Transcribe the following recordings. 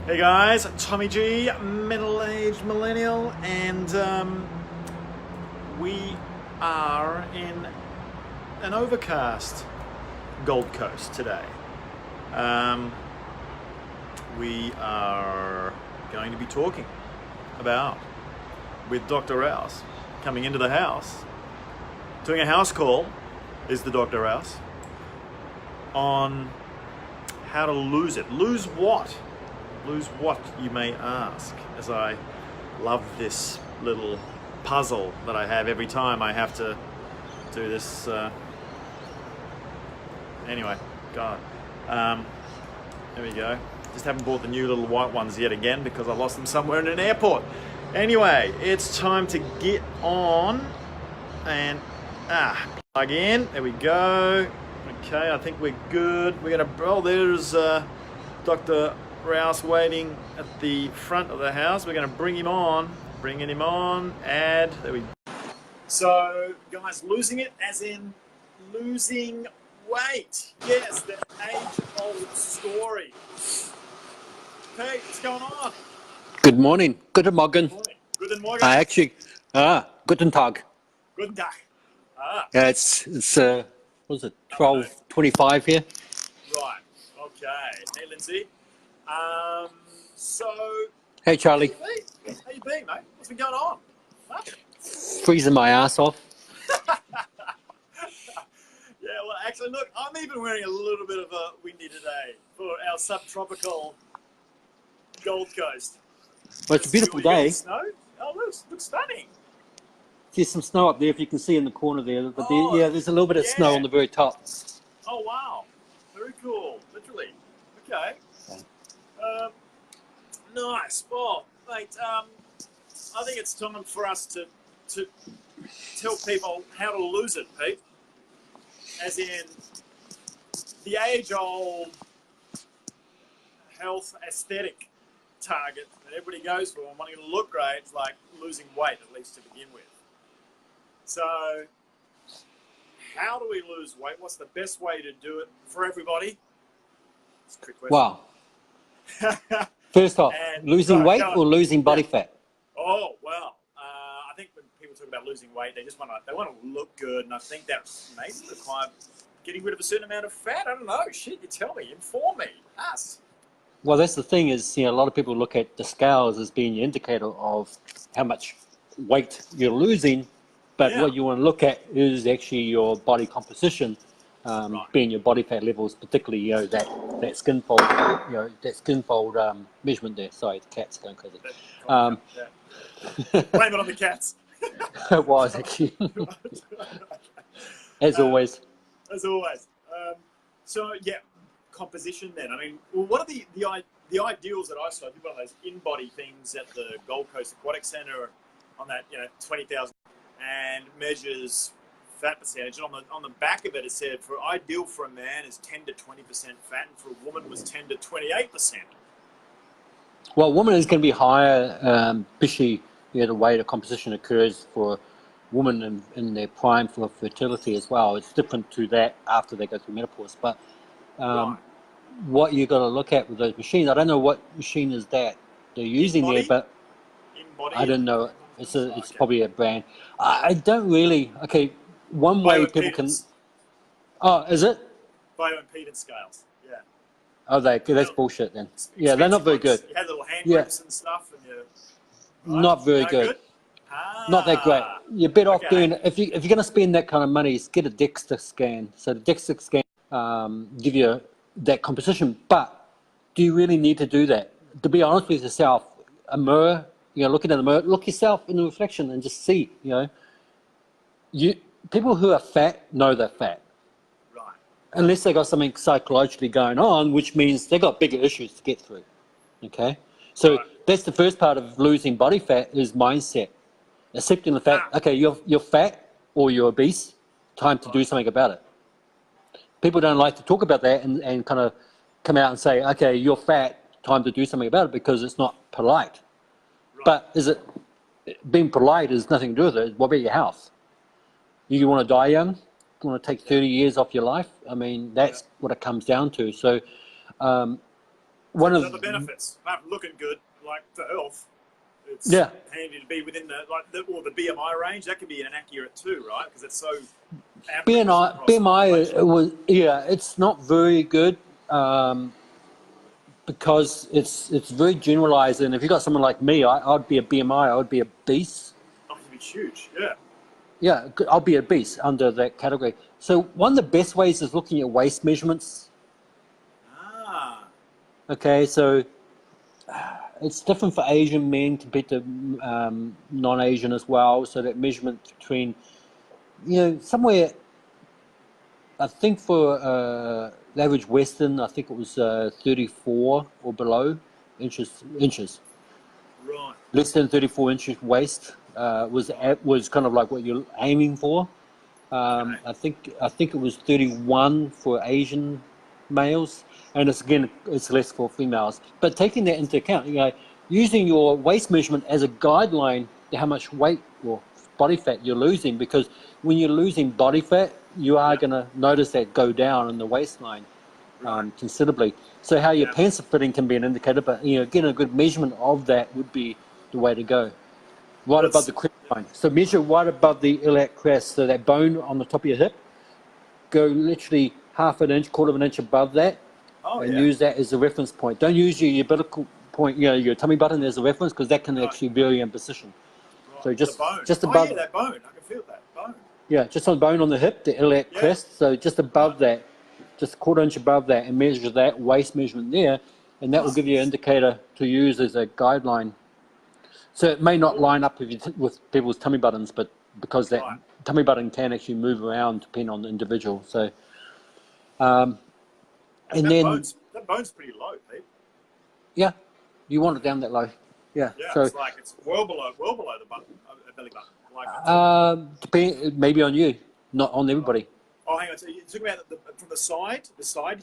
Hey guys, Tommy G, middle-aged millennial, and we are in an overcast Gold Coast today. We are going to be talking about, with Dr. Rouse, coming into the house, doing a house call, is the Dr. Rouse, on how to lose it. Lose what? Lose what, you may ask, as I love this little puzzle that I have every time I have to do this. Anyway, God. There we go. Just haven't bought the new little white ones yet again because I lost them somewhere in an airport. Anyway, it's time to get on and plug in. There we go. Okay, I think we're good. We're gonna, oh, there's Dr. Rouse waiting at the front of the house. We're going to bringing him on, add, there we go. So, guys, losing it as in losing weight. Yes, the age-old story. Hey, what's going on? Good morning. Guten Morgen. Guten Morgen. I actually, Guten Tag. Guten Tag. Yeah, it's what is it, 12:25 here? Right, okay. Hey, Lindsay. So... Hey, Charlie. How you been, mate? What's been going on? Huh? Freezing my ass off. Yeah, well, actually, look, I'm even wearing a little bit of a windy today for our subtropical Gold Coast. Well, it's a beautiful day. Snow? Oh, looks stunning. There's some snow up there, if you can see in the corner there. But Oh, there's a little bit of snow on the very top. Oh, wow. Very cool. Literally. Okay. Nice. Well, mate, I think it's time for us to tell people how to lose it, Pete. As in the age-old health aesthetic target that everybody goes for and wanting to look great is like losing weight, at least to begin with. So, how do we lose weight? What's the best way to do it for everybody? It's a quick question. Wow. First off, losing weight or losing body fat? Oh, well, I think when people talk about losing weight, they just want to look good, and I think that maybe require getting rid of a certain amount of fat. I don't know. Shit, you tell me. Inform me. Us. Well, that's the thing is, a lot of people look at the scales as being the indicator of how much weight you're losing, but what you want to look at is actually your body composition. Being your body fat levels, particularly that skin fold, measurement there. Sorry, the cat's going crazy. Blame it on the cats. It was actually, as always. As always. So yeah, composition. Then I mean, well, what are the ideals that I saw? I did one of those in-body things at the Gold Coast Aquatic Centre on that 20,000 and measures fat percentage, and on the back of it, it said for ideal for a man is 10 to 20% fat, and for a woman was 10 to 28%. Well, a woman is going to be higher, especially the way the composition occurs for women in their prime for fertility as well. It's different to that after they go through menopause. But what you got to look at with those machines, I don't know what machine is that they're using there, but I don't know. It's probably a brand. I don't really. Okay. One way people can... Oh, is it? Bioimpedance scales, yeah. Oh, that's bullshit then. Yeah, they're not very good. You had little hand grips and stuff. And not very good. Not that great. You're better off doing... If you're going to spend that kind of money, get a DEXA scan. So the DEXA scan give you that composition. But do you really need to do that? To be honest with yourself, a mirror, looking at the mirror, look yourself in the reflection and just see, people who are fat know they're fat. Right. Unless they got something psychologically going on, which means they got bigger issues to get through. Okay? So that's the first part of losing body fat is mindset. Accepting the fact, okay, you're fat or you're obese, time to do something about it. People don't like to talk about that and kind of come out and say, okay, you're fat, time to do something about it because it's not polite. Right. But being polite has nothing to do with it. What about your health? You want to die young? You want to take 30 years off your life? I mean, that's what it comes down to. So one So of the benefits, apart from looking good, like for health, it's yeah. handy to be within the BMI range. That can be inaccurate too, right? Because it's so average BMI, across the BMI population. was it's not very good because it's very generalized. And if you got someone like me, I'd be a BMI, I would be obese. Oh, it'd be huge. Yeah. Yeah, I'll be obese under that category. So one of the best ways is looking at waist measurements. Ah. Okay, so it's different for Asian men compared to non-Asian as well. So that measurement between, somewhere, I think for the average Western, I think it was 34 or below inches. Right. Less than 34 inches waist was kind of like what you're aiming for. Okay. I think it was 31 for Asian males, and it's less for females. But taking that into account, using your waist measurement as a guideline to how much weight or body fat you're losing, because when you're losing body fat, you are Yeah. going to notice that go down in the waistline Right. considerably. So how your Yeah. pants are fitting can be an indicator, but getting a good measurement of that would be the way to go. Right above That's the crest line. So measure right above the iliac crest. So that bone on the top of your hip, go literally half an inch, quarter of an inch above that, oh and yeah. use that as a reference point. Don't use your umbilical point, your tummy button as a reference, because that can Right. actually vary in position. Right. So The bone. just Oh yeah, above, that bone. I can feel that bone. just on the bone on the hip, the iliac Yeah. crest. So just Right. above that, just a quarter inch above that, and measure that waist measurement there, and that will give you an indicator to use as a guideline. So it may not line up with people's tummy buttons, but because that Right. tummy button can actually move around depending on the individual. So, and then That bone's pretty low, Pete. yeah, you want it down that low. Yeah. Yeah, So it's like it's well below the button, the belly button. Like depend maybe on you, not on everybody. oh, hang on. So you're talking about from the side,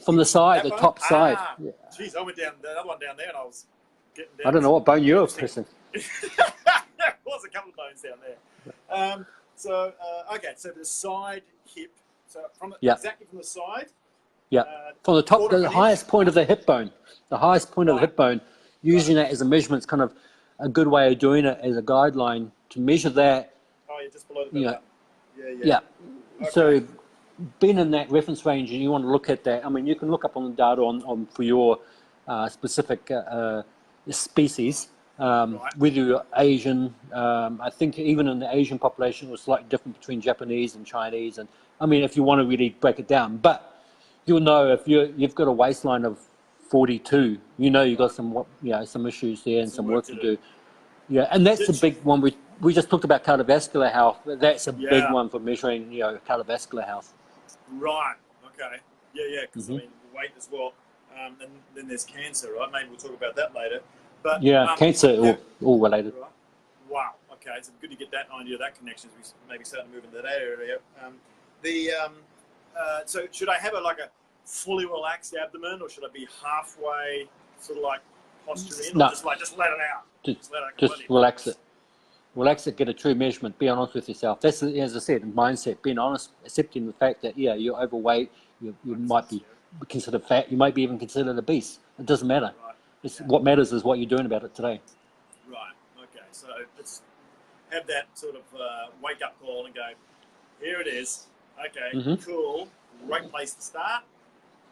From the side, that the bone? top side. Ah, Yeah. geez, I went down the other one down there, and I was getting down. I don't know what bone you're pressing. There was a couple of bones down there. Okay, so the side hip. So exactly from the side. Yeah. From the top, quarter of the an highest inch. point of the hip bone. The highest point of the hip bone. Using that as a measurement is kind of a good way of doing it as a guideline to measure that. Oh, yeah, just below the belly button. Yeah. Okay. So being in that reference range, and you want to look at that. I mean, you can look up on the data on for your specific species. Whether you're Asian, I think even in the Asian population, it was slightly different between Japanese and Chinese. And I mean, if you want to really break it down, but you'll know if you've got a waistline of 42, you've got some issues there and some work to do. Yeah, and that's the big one. We just talked about cardiovascular health. That's a big one for measuring, cardiovascular health. Right. Okay. Yeah. Because I mean, weight as well, and then there's cancer, right? Maybe we'll talk about that later. But cancer all related. Right. Wow. Okay. It's good to get that idea, that connection. As we maybe start to move into that area. So should I have a fully relaxed abdomen, or should I be halfway, sort of like posture in, or just let it out? Just relax it. Relax it, get a true measurement, be honest with yourself. That's, as I said, mindset, being honest, accepting the fact that, you're overweight, you might be considered fat, you might be even considered obese. It doesn't matter. Right. What matters is what you're doing about it today. Right, okay. So let's have that sort of wake-up call and go, here it is. Okay, cool, great place to start.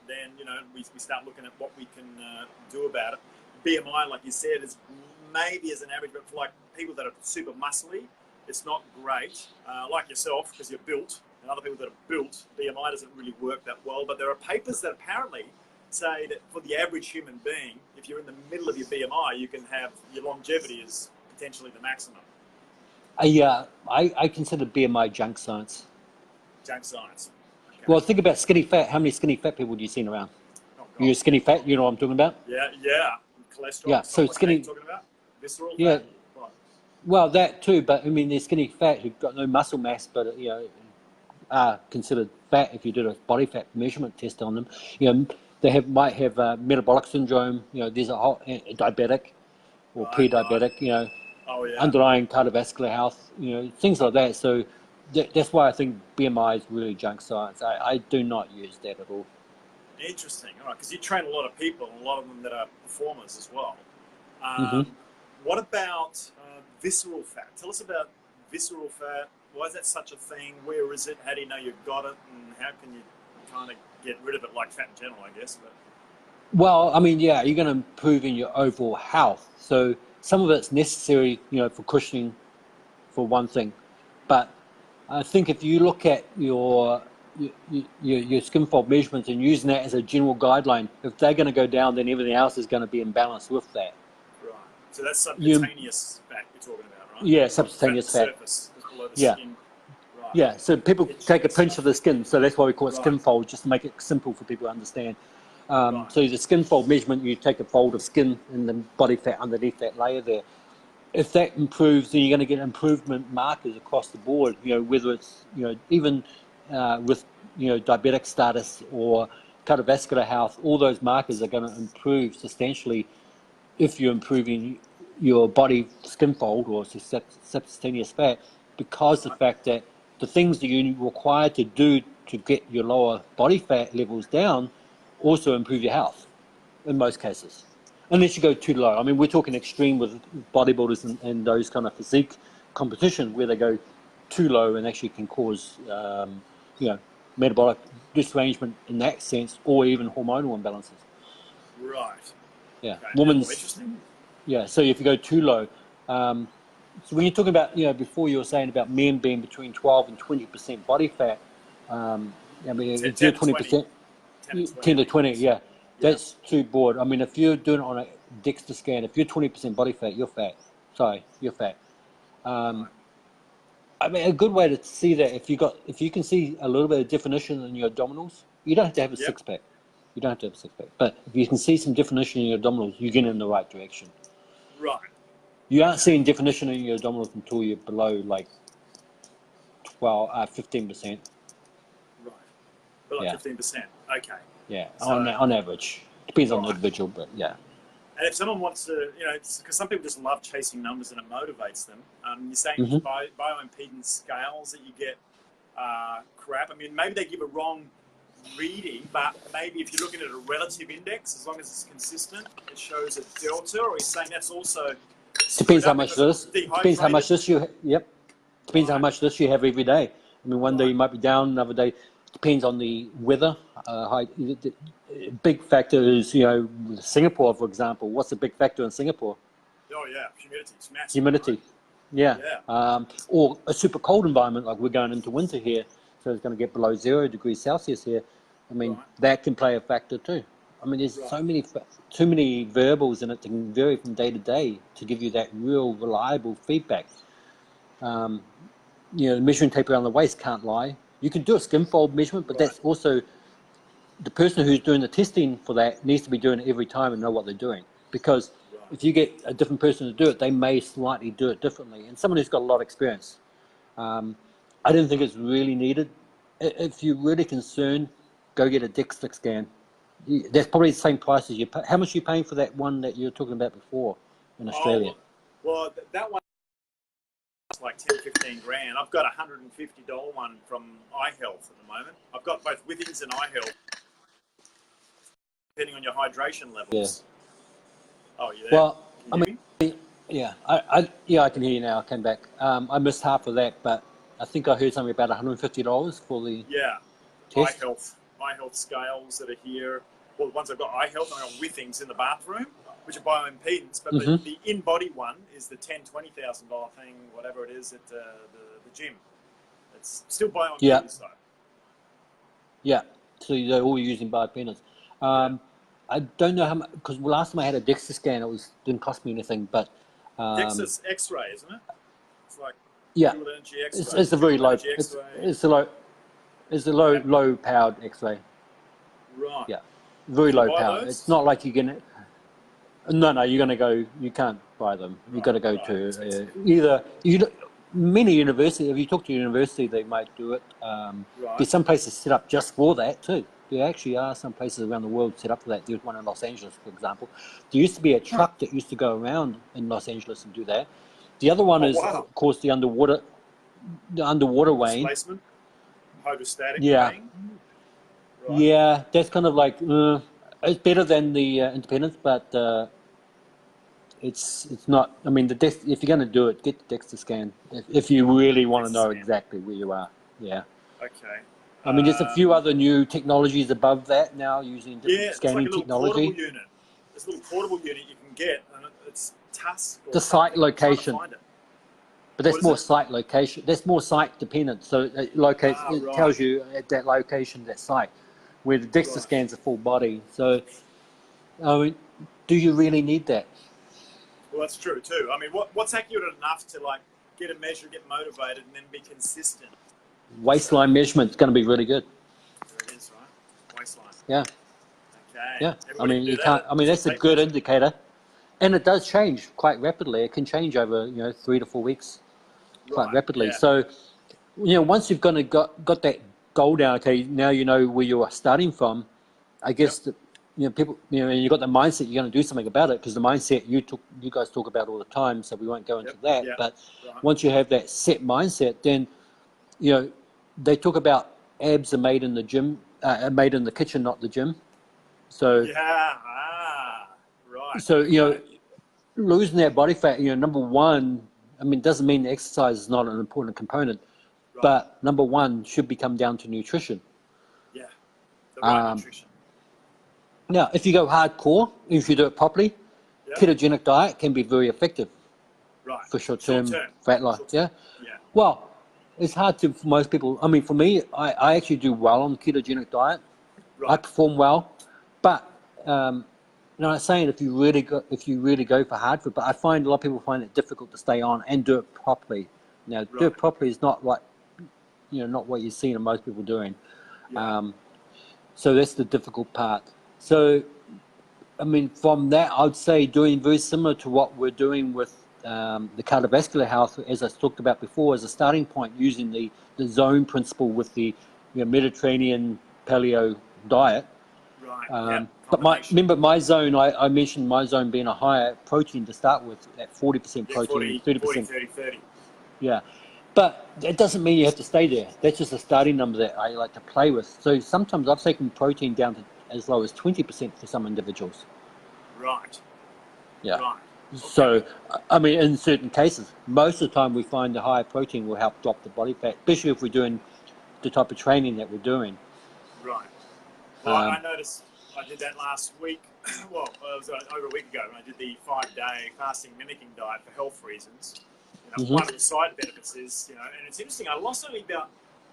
Then, we start looking at what we can do about it. BMI, like you said, is maybe as an average, but for people that are super muscly, it's not great. Like yourself, because you're built, and other people that are built, BMI doesn't really work that well. But there are papers that apparently say that for the average human being, if you're in the middle of your BMI, you can have your longevity is potentially the maximum. I consider BMI junk science. Junk science. Okay. Well, think about skinny fat. How many skinny fat people do you see around? Oh, you're skinny fat, you know what I'm talking about? Yeah. Cholesterol. Yeah, so skinny. Talking about visceral. Yeah. Fat. Right. Well, that too, but I mean, there's skinny fat who've got no muscle mass, but are considered fat if you did a body fat measurement test on them. They might have metabolic syndrome. There's a whole diabetic or pre-diabetic. Underlying cardiovascular health. Things like that. So that's why I think BMI is really junk science. I do not use that at all. Interesting. All right, because you train a lot of people, and a lot of them that are performers as well. Mhm. What about visceral fat? Tell us about visceral fat. Why is that such a thing? Where is it? How do you know you've got it? And how can you kind of get rid of it, like fat in general, I guess? But Well, I mean, yeah, you're going to improve in your overall health. So some of it's necessary, for cushioning, for one thing. But I think if you look at your skin fold measurements and using that as a general guideline, if they're going to go down, then everything else is going to be in balance with that. right. So that's subcutaneous fat you're talking about, right? Yeah, subcutaneous fat. Surface, just below the Yeah. skin. Right. Yeah, so people take a pinch of the skin, so that's why we call it skin Right. fold, just to make it simple for people to understand. Right. So the skin fold measurement, you take a fold of skin and the body fat underneath that layer there. If that improves, then you're going to get improvement markers across the board. Whether it's even with diabetic status or cardiovascular health, all those markers are going to improve substantially if you're improving your body skin fold or subcutaneous fat, because the fact that the things that you require to do to get your lower body fat levels down also improve your health in most cases. Unless you go too low. I mean, we're talking extreme with bodybuilders and those kind of physique competition where they go too low and actually can cause, metabolic disarrangement in that sense, or even hormonal imbalances. Right. Yeah, Okay. women's. Interesting. Yeah, so if you go too low, so when you're talking about, before you were saying about men being between 12 and 20% body fat, I mean, if you're 20%, 10 to 20, yeah. That's too broad. I mean, if you're doing it on a DEXA scan, if you're 20% body fat, you're fat. Sorry, you're fat. Right. I mean, a good way to see that, if you can see a little bit of definition in your abdominals, you don't have to have a six pack. You don't have to have a six pack, but if you can see some definition in your abdominals, you're getting in the right direction. Right. You aren't seeing definition in your abdominals until you're below like 15%. Right. But like Yeah. 15%. Okay. Yeah, So, on average. Depends on the Right. individual, but yeah. And if someone wants to, because some people just love chasing numbers and it motivates them. You're saying Mhm. bioimpedance scales that you get crap. I mean, maybe they give a wrong reading, but maybe if you're looking at a relative index, as long as it's consistent, it shows a delta. Or you're saying that's also Depends how much this. Depends how much this you. Yep. Depends how Right. much this you have every day. I mean, one day Right. you might be down, another day. Depends on the weather. The big factor is, Singapore, for example. What's the big factor in Singapore? Oh yeah, humidity. It's massive. Humidity. Right? Yeah. Yeah. Or a super cold environment, like we're going into winter here, so it's going to get below 0 degrees Celsius here. I mean, Right. that can play a factor too. I mean, there's too many variables in it that can vary from day to day to give you that real reliable feedback. The measuring tape around the waist can't lie. You can do a skin fold measurement, but that's also the person who's doing the testing for that needs to be doing it every time and know what they're doing. Because if you get a different person to do it, they may slightly do it differently. And someone who's got a lot of experience, I don't think it's really needed. If you're really concerned, go get a DEXA scan. That's probably the same price as you pay. How much are you paying for that one that you were talking about before in Australia? Well, that one is like 10, 15 grand. I've got a $150 one from iHealth at the moment. I've got both Withings and iHealth, depending on your hydration levels. Yeah. Oh, you there? Well, Can you hear me? yeah, I can hear you now. I came back. I missed half of that, but I think I heard something about $150 for the test. iHealth scales that are here. Well, the ones I've got iHealth and I've got Withings in the bathroom, which are bioimpedance, but the in-body one is the $10,000-$20,000 thing, whatever it is at the gym. It's still bioimpedance though. Yeah, so they're all using bioimpedance. I don't know how much, because last time I had a DEXA scan, didn't cost me anything, but DEXA's X-ray, isn't it? It's like dual energy X-ray. It's a very low. It's a low powered X-ray. Right. Yeah, very low buy power. those? It's not like you can. No, you're going to go. You can't buy them. You've got to go to either. Many universities. If you talk to a university, they might do it. There's some places set up just for that too. There actually are some places around the world set up for that. There's one in Los Angeles, for example. There used to be a truck that used to go around in Los Angeles and do that. The other one is, of course, the underwater weighing. Displacement, hydrostatic Yeah. weighing. Right. Yeah, that's kind of like it's better than the independence, but it's not. I mean, if you're going to do it, get the DEXA scan if you really want to DEXA know scan. exactly where you are. Yeah. Okay. I mean, there's a few other new technologies above that now using different Yeah, it's like scanning a little portable technology. unit. This little portable unit you can get, and it's task or The site something. I'm trying to location, find it. but What that's is more it? site location. That's more site dependent. So it locates. Ah, It right, tells you at that location, that site, where the DEXA right. scans a full body. So, I mean, do you really need that? Well, that's true too. I mean, what's accurate enough to like get a measure, get motivated, and then be consistent? Waistline measurement is going to be really good. There it is, right? Waistline. Yeah, Okay. yeah. I Everybody mean, can do you that. can't. I mean, It's that's a a tape good measure. indicator, and it does change quite rapidly. It can change over 3 to 4 weeks, quite Right. rapidly. Yeah. So, once you've got that goal down, okay, now you know where you are starting from. I guess Yep. that people, you got the mindset you're going to do something about it, because the mindset you guys talk about all the time. So we won't go into Yep. that. Yeah. But Right. once you have that set mindset, then they talk about abs are made in the gym, are made in the kitchen, not the gym. So Yeah. Ah. Right. so Okay. losing that body fat, number one, I mean, doesn't mean exercise is not an important component, Right. but number one should be come down to nutrition. Yeah. The right Um, nutrition. Now, if you go hardcore, if you do it properly, Yeah. ketogenic diet can be very effective Right. for Short short-term term. fat loss. Short term. Yeah. Yeah. Well, it's hard to for most people. I mean, for me, I actually do well on ketogenic diet. I Right. perform well, but I'm saying if you really go for hard food, but I find a lot of people find it difficult to stay on and do it properly. Now, do Right. it properly is not like not what you're seeing most people doing. Yeah. So that's the difficult part. So, I mean, from that, I'd say doing very similar to what we're doing with the cardiovascular health, as I talked about before, as a starting point, using the zone principle with the Mediterranean paleo diet. Right. Yeah. But Combination. remember my zone, I mentioned my zone being a higher protein to start with, at 40% Yeah. protein, 40, 30%. 30, 30. Yeah. But it doesn't mean you have to stay there. That's just a starting number that I like to play with. So sometimes I've taken protein down to as low as 20% for some individuals. Right. Yeah. Right. Okay. So, I mean, in certain cases, most of the time we find the higher protein will help drop the body fat, especially if we're doing the type of training that we're doing. Right. Well, I noticed I did that last week. Well, it was over a week ago when I did the 5-day fasting mimicking diet for health reasons. One of the side benefits is, and it's interesting, I lost only about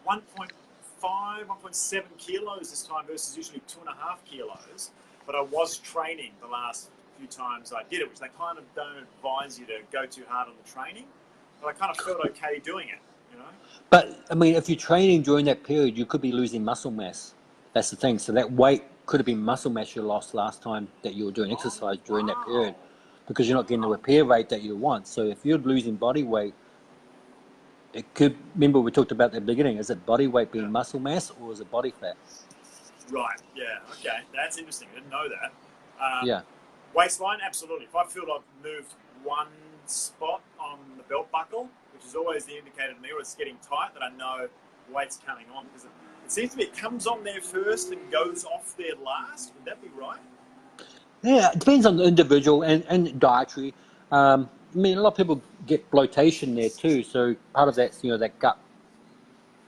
1.5, 1.7 kilos this time versus usually 2.5 kilos. But I was training the last few times I did it, which they kind of don't advise you to go too hard on the training. But I kind of felt okay doing it. But, I mean, if you're training during that period, you could be losing muscle mass. That's the thing. So that weight could have been muscle mass you lost last time that you were doing exercise during that period, because you're not getting the repair rate that you want. So if you're losing body weight, it could, remember we talked about that at the beginning, is it body weight being muscle mass or is it body fat? Right, yeah, okay. That's interesting. I didn't know that. Yeah. Waistline, absolutely. If I feel I've moved one spot on the belt buckle, which is always the indicator to me, or it's getting tight, that I know weight's coming on. Because it seems to me it comes on there first and goes off there last. Would that be right? Yeah, it depends on the individual and dietary. I mean, a lot of people get bloatation there too. So part of that's, that gut,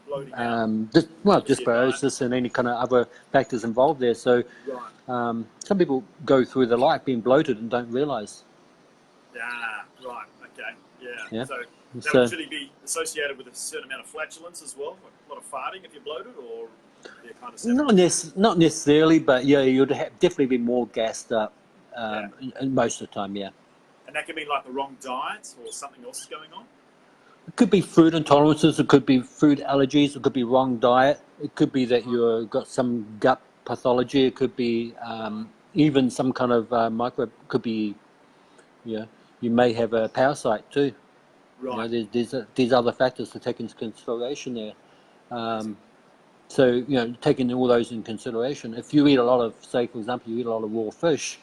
Bloating out. dysbiosis and any kind of other factors involved there. So Right. some people go through their life being bloated and don't realize. Yeah, right, okay, yeah. Yeah. So that So would usually be associated with a certain amount of flatulence as well, like a lot of farting if you're bloated, or you're kind of separate? not necessarily, but yeah, you'd definitely be more gassed up Yeah. most of the time, yeah. And that can be like the wrong diet or something else is going on? It could be food intolerances, it could be food allergies, it could be wrong diet, it could be that you've got some gut pathology, it could be even some kind of microbe, could be, you may have a parasite too. Right. There's other factors to take into consideration there. So, taking all those in consideration, if you eat a lot of, say, for example, you eat a lot of raw fish,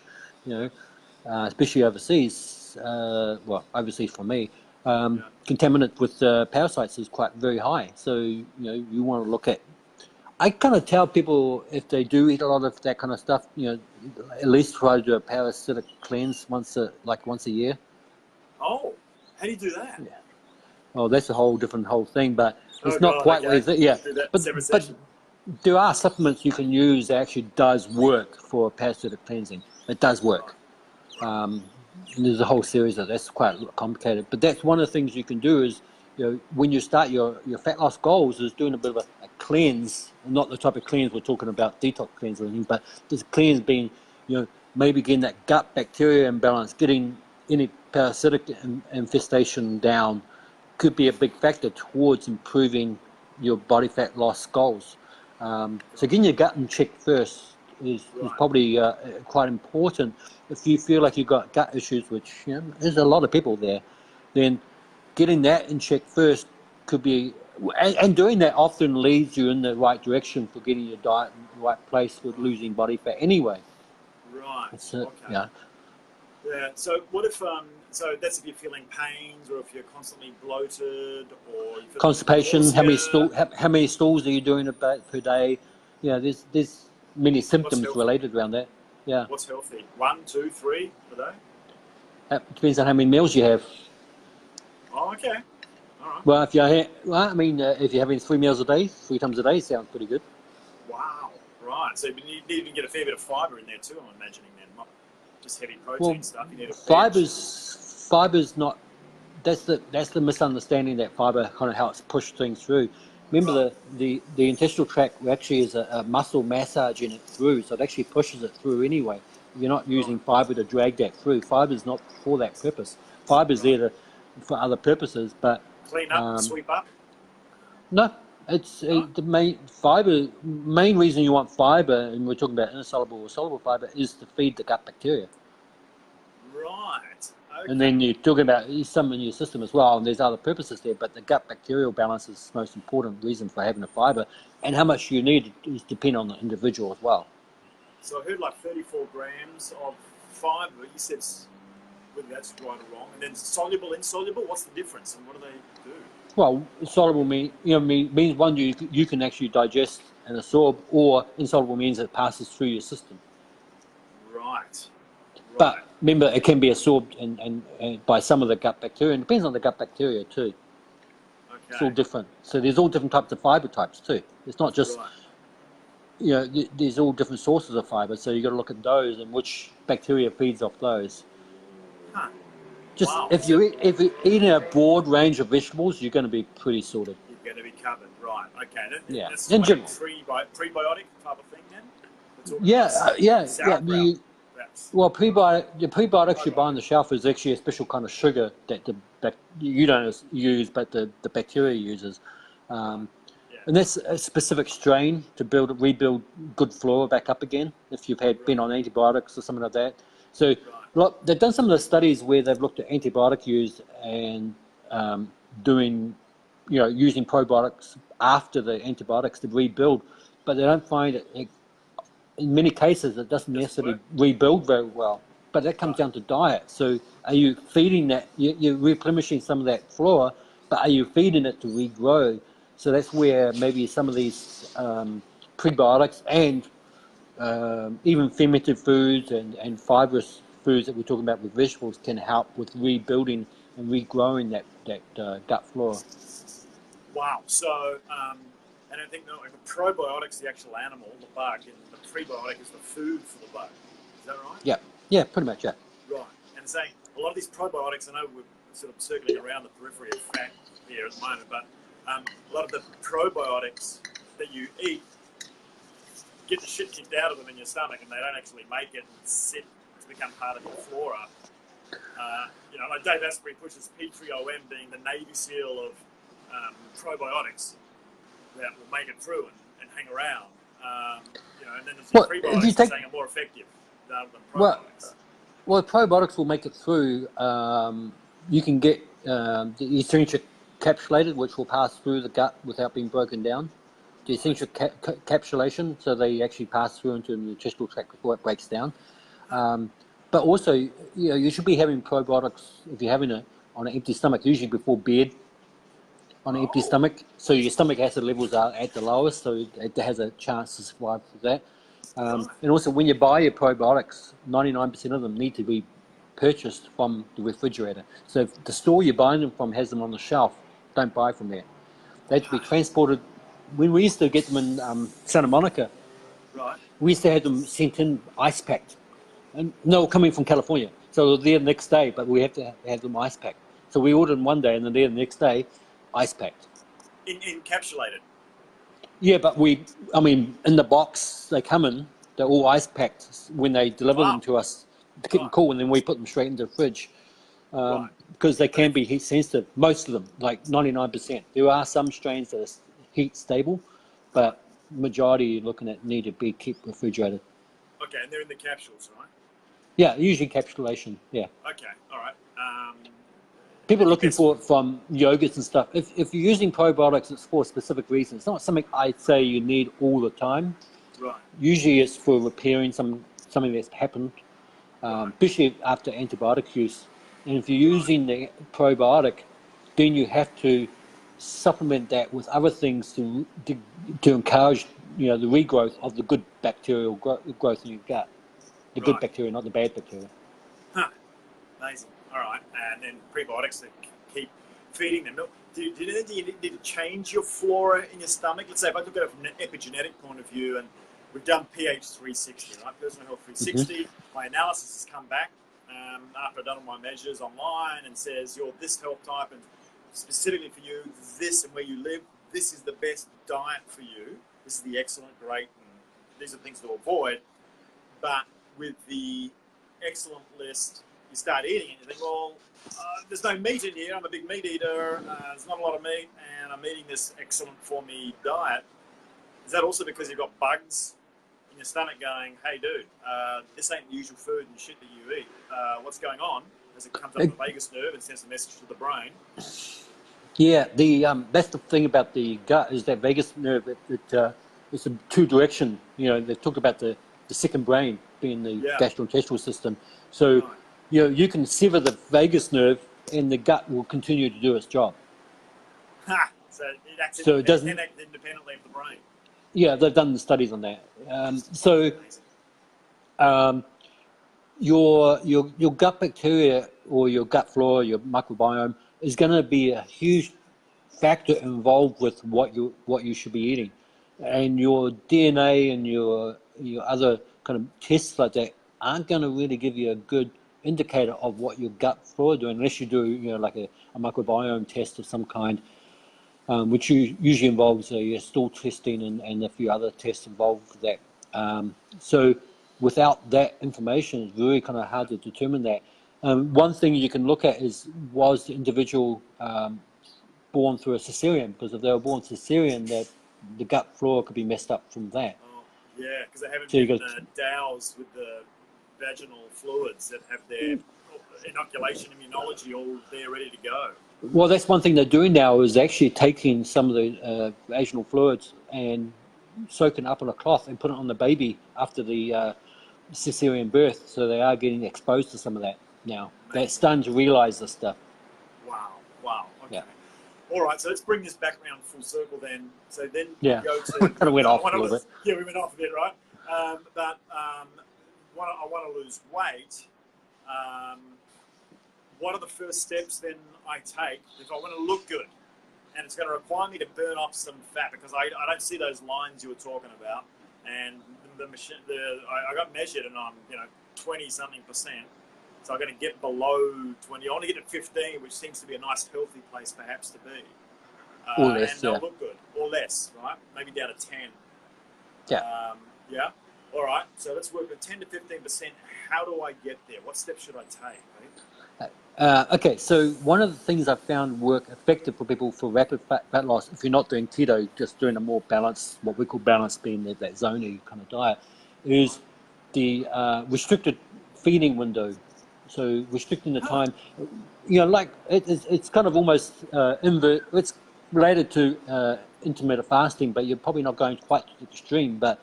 especially overseas, overseas for me, contaminant with parasites is quite very high. So, you want to look at I kind of tell people if they do eat a lot of that kind of stuff, at least try to do a parasitic cleanse once a year. Oh, how do you do that? Yeah. Well, that's a whole thing, but it's not God, quite what okay. you think. Yeah, Do that but separate but session. there are supplements you can use that actually does work for parasitic cleansing. It does work. And there's a whole series of that's quite complicated. But that's one of the things you can do is, when you start your fat loss goals is doing a bit of a cleanse, not the type of cleanse we're talking about, detox cleanse or anything, but this cleanse being, maybe getting that gut bacteria imbalance, getting any parasitic infestation down could be a big factor towards improving your body fat loss goals. So getting your gut in check first is probably quite important. If you feel like you've got gut issues, which there's a lot of people there, then getting that in check first could be, and doing that often leads you in the right direction for getting your diet in the right place with losing body fat anyway. Right. Okay. Yeah. So what if so that's if you're feeling pains or if you're constantly bloated or you constipation. How many stools are you doing about per day? There's many symptoms related around that. Yeah. What's healthy? 1, 2, 3 a day? It depends on how many meals you have. Oh, okay. All right. Well, if you're having 3 meals a day, 3 times a day, sounds pretty good. Wow. Right. So you need to get a fair bit of fibre in there too, I'm imagining then, not just heavy protein stuff. You need fiber's not. That's the misunderstanding that fiber kind of helps push things through. Remember, the intestinal tract actually is a muscle massage in it through, so it actually pushes it through anyway. You're not using fiber to drag that through. Fiber's not for that purpose. Fiber's there for other purposes, but clean up, sweep up. No, it's the main reason you want fiber, and we're talking about insoluble or soluble fiber, is to feed the gut bacteria. Right. Okay. And then you're talking about some in your system as well, and there's other purposes there, but the gut bacterial balance is the most important reason for having a fiber, and how much you need is depend on the individual as well. So I heard like 34 grams of fiber. You said whether that's right or wrong, and then soluble, insoluble. What's the difference, and what do they do? Well, soluble means one you can actually digest and absorb, or insoluble means it passes through your system. Right. But remember, it can be absorbed and by some of the gut bacteria. And it depends on the gut bacteria too. Okay. It's all different. So there's all different types of fiber types too. It's not just, there's all different sources of fiber. So you've got to look at those and which bacteria feeds off those. Huh. Just if you're eating a broad range of vegetables, you're going to be pretty sorted. You're going to be covered, right? Okay. That's in general, prebiotic type of thing then. Yeah. Well, the prebiotics you buy on the shelf is actually a special kind of sugar that you don't use, but the bacteria uses. And that's a specific strain to rebuild good flora back up again if you've been on antibiotics or something like that. So they've done some of the studies where they've looked at antibiotic use and using probiotics after the antibiotics to rebuild, but they don't find it. In many cases, it doesn't necessarily rebuild very well, but that comes down to diet. So are you feeding that, you're replenishing some of that flora, but are you feeding it to regrow? So that's where maybe some of these prebiotics and even fermented foods and fibrous foods that we're talking about with vegetables can help with rebuilding and regrowing that gut flora. Wow. So, and I think the probiotic's the actual animal, the bug, and the prebiotic is the food for the bug. Is that right? Yeah, pretty much, yeah. Right. And saying a lot of these probiotics, I know we're sort of circling around the periphery of fat here at the moment, but a lot of the probiotics that you eat get the shit kicked out of them in your stomach, and they don't actually make it and sit to become part of your flora. Like Dave Asprey pushes P3OM being the Navy SEAL of probiotics that will make it through and hang around. And then there's prebiotics saying are more effective rather than probiotics. Well, probiotics will make it through. You can get the essential encapsulated, which will pass through the gut without being broken down. The essential encapsulation, so they actually pass through into the intestinal tract before it breaks down. But also, you should be having probiotics if you're having it on an empty stomach, usually before bed. on an empty stomach. So your stomach acid levels are at the lowest, so it has a chance to survive for that. And also, when you buy your probiotics, 99% of them need to be purchased from the refrigerator. So if the store you're buying them from has them on the shelf, don't buy from there. They have to be transported. When we used to get them in Santa Monica, Right. we used to have them sent in ice packed. And no, coming from California. So they're there the next day, but we have to have them ice packed. So we ordered them one day and then they're the next day, ice packed. Encapsulated. Yeah, but in the box they come in, they're all ice packed when they deliver them to us to keep them cool, and then we put them straight into the fridge. Because they can be heat sensitive, most of them, like 99%. There are some strains that are heat stable, but majority you're looking at need to be kept refrigerated. Okay, and they're in the capsules, right? Yeah, usually encapsulation, yeah. Okay, all right. People are looking for it from yogurts and stuff. If you're using probiotics, it's for a specific reason. It's not something I'd say you need all the time. Right. Usually it's for repairing something that's happened, especially after antibiotic use. And if you're using the probiotic, then you have to supplement that with other things to encourage the regrowth of the good bacterial growth in your gut. The good bacteria, not the bad bacteria. Huh. Amazing. All right. And then prebiotics that keep feeding them. Do you need to change your flora in your stomach? Let's say if I look at it from an epigenetic point of view, and we've done pH 360, right? Personal Health 360. My analysis has come back after I've done all my measures online and says you're this health type, and specifically for you, this and where you live, this is the best diet for you. This is the excellent, great, and these are things to avoid. But with the excellent list, you start eating it, you think, well, there's no meat in here. I'm a big meat eater. There's not a lot of meat, and I'm eating this excellent for me diet. Is that also because you've got bugs in your stomach going, hey, dude, this ain't the usual food and shit that you eat. What's going on? As it comes up the vagus nerve and sends a message to the brain. Yeah, that's the thing about the gut is that vagus nerve. It's a two-direction. They talk about the second brain being the gastrointestinal system. So, you can sever the vagus nerve and the gut will continue to do its job. Ha! So it doesn't act independently of the brain. Yeah, they've done the studies on that. Your gut bacteria or your gut flora, your microbiome, is going to be a huge factor involved with what you should be eating, and your DNA and your other kind of tests like that aren't going to really give you a good indicator of what your gut flora doing unless you do like a microbiome test of some kind, which usually involves your stool testing and a few other tests involved with that. So without that information, it's very kind of hard to determine that. One thing you can look at was the individual born through a cesarean, because if they were born cesarean, the gut flora could be messed up from that. Oh, yeah, because they haven't been doused with the vaginal fluids that have their inoculation immunology all there ready to go. Well, that's one thing they're doing now is actually taking some of the vaginal fluids and soaking up in a cloth and putting it on the baby after the cesarean birth, so they are getting exposed to some of that now. They're starting to realise this stuff. Wow, okay. Yeah. All right, so let's bring this back around full circle then. So then we go to... kind of went off a little bit. Yeah, we went off a bit, right? But I want to lose weight. What are the first steps then I take if I want to look good? And it's going to require me to burn off some fat, because I don't see those lines you were talking about. And I got measured and I'm 20-something%. So I'm going to get below 20. I want to get to 15, which seems to be a nice healthy place perhaps to be. Or less, and they'll look good. Or less, right? Maybe down to 10. Yeah. Yeah. All right. So let's work with 10 to 15%. How do I get there? What steps should I take? Okay, so one of the things I've found work effective for people for rapid fat loss, if you're not doing keto, just doing a more balanced, what we call balanced, being that zony kind of diet, is the restricted feeding window. So restricting the time, like it's kind of almost invert. It's related to intermittent fasting, but you're probably not going quite to the extreme. But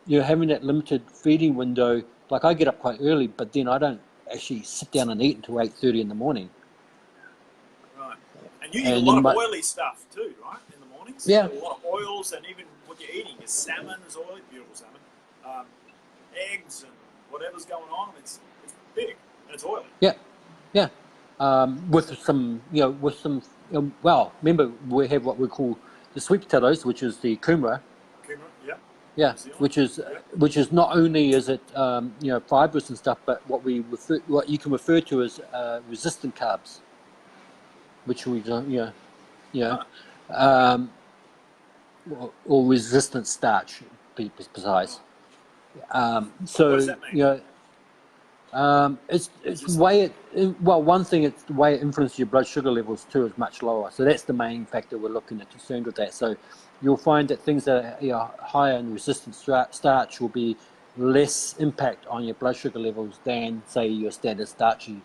you're having that limited feeding window. Like I get up quite early, but then I don't actually sit down and eat until 8:30 in the morning. Right. And you eat a And lot in of oily stuff too, right? In the mornings? Yeah. A lot of oils, and even what you're eating is salmon is oily, beautiful salmon. Eggs and whatever's going on, it's big and it's oily. Yeah, yeah. With some, well, remember we have what we call the sweet potatoes, which is the kumara. Kumara, yeah. Yeah, New Zealand, which is yeah. which is not only is it fibrous and stuff, but what you can refer to as resistant carbs, which we don't, Huh. um, or resistant starch, to be precise. What So does that mean? it's the way one thing, it's the way it influences your blood sugar levels too is much lower. So that's the main factor we're looking at, concerned with that. So you'll find that things that are higher in resistant starch will be less impact on your blood sugar levels than, say, your standard starchy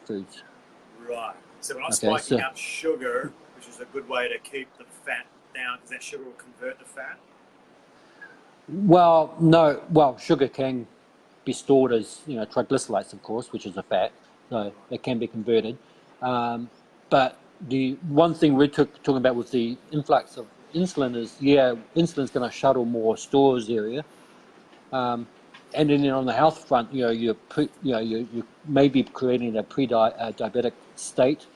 foods. Right. So we're not Okay, spiking so up sugar, which is a good way to keep the fat down, because that sugar will convert to fat. sugar can be stored as triglycerides, of course, which is a fat, so it can be converted. But the one thing we're talking about with the influx of insulin is, insulin's going to shuttle more stores area, and then on the health front, you may be creating a pre-diabetic state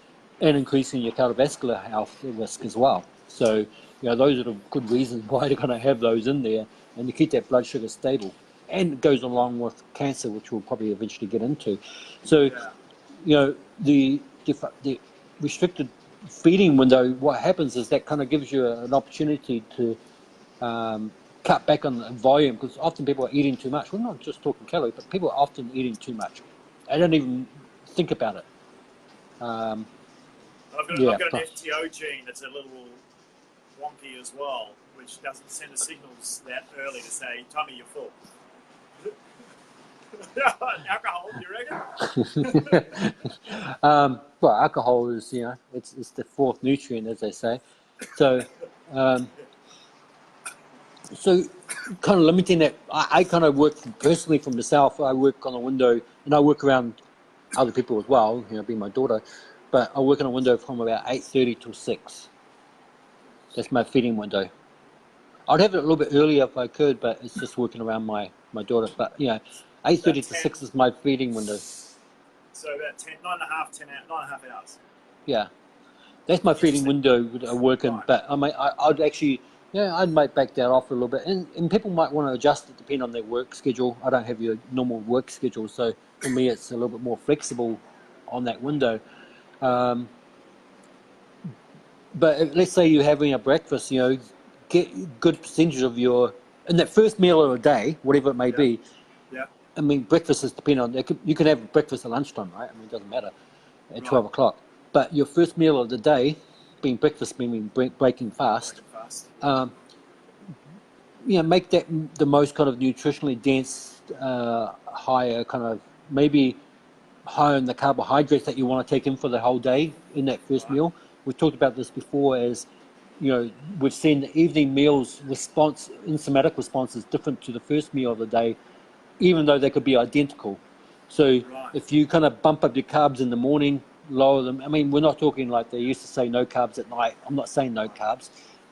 and increasing your cardiovascular health risk as well. So those are the good reasons why they're going to have those in there, and to keep that blood sugar stable. And it goes along with cancer, which we'll probably eventually get into. So, the restricted feeding window, what happens is that kind of gives you an opportunity to cut back on the volume, because often people are eating too much. We're not just talking calories, but people are often eating too much. I don't even think about it. I've got an FTO gene that's a little wonky as well, which doesn't send the signals that early to say, "Tommy, you're full." Alcohol, do you reckon? Well, alcohol is, it's the fourth nutrient, as they say. So, kind of limiting that. I kind of work personally from the south. I work on a window, and I work around other people as well, being my daughter. But I work on a window from about 8:30 till 6. That's my feeding window. I'd have it a little bit earlier if I could, but it's just working around my daughter. But 8:30 to 6 is my feeding window. So about 9.5 hours. Yeah, that's my feeding window working. Right. But I'd actually, I'd might back that off a little bit. And people might want to adjust it depending on their work schedule. I don't have your normal work schedule, so for me it's a little bit more flexible on that window. But let's say you're having a breakfast, get good percentage of in that first meal of the day, whatever it may be. Yeah. I mean, breakfast is depending on, you can have breakfast at lunchtime, right? I mean, it doesn't matter at 12 o'clock. But your first meal of the day, being breakfast, meaning breaking fast, make that the most kind of nutritionally dense, higher kind of, maybe higher in the carbohydrates that you want to take in for the whole day in that first meal. We've talked about this before as, we've seen the evening meals enzymatic response is different to the first meal of the day, even though they could be identical. So if you kind of bump up your carbs in the morning, lower them. I mean, we're not talking like they used to say no carbs at night. I'm not saying no carbs.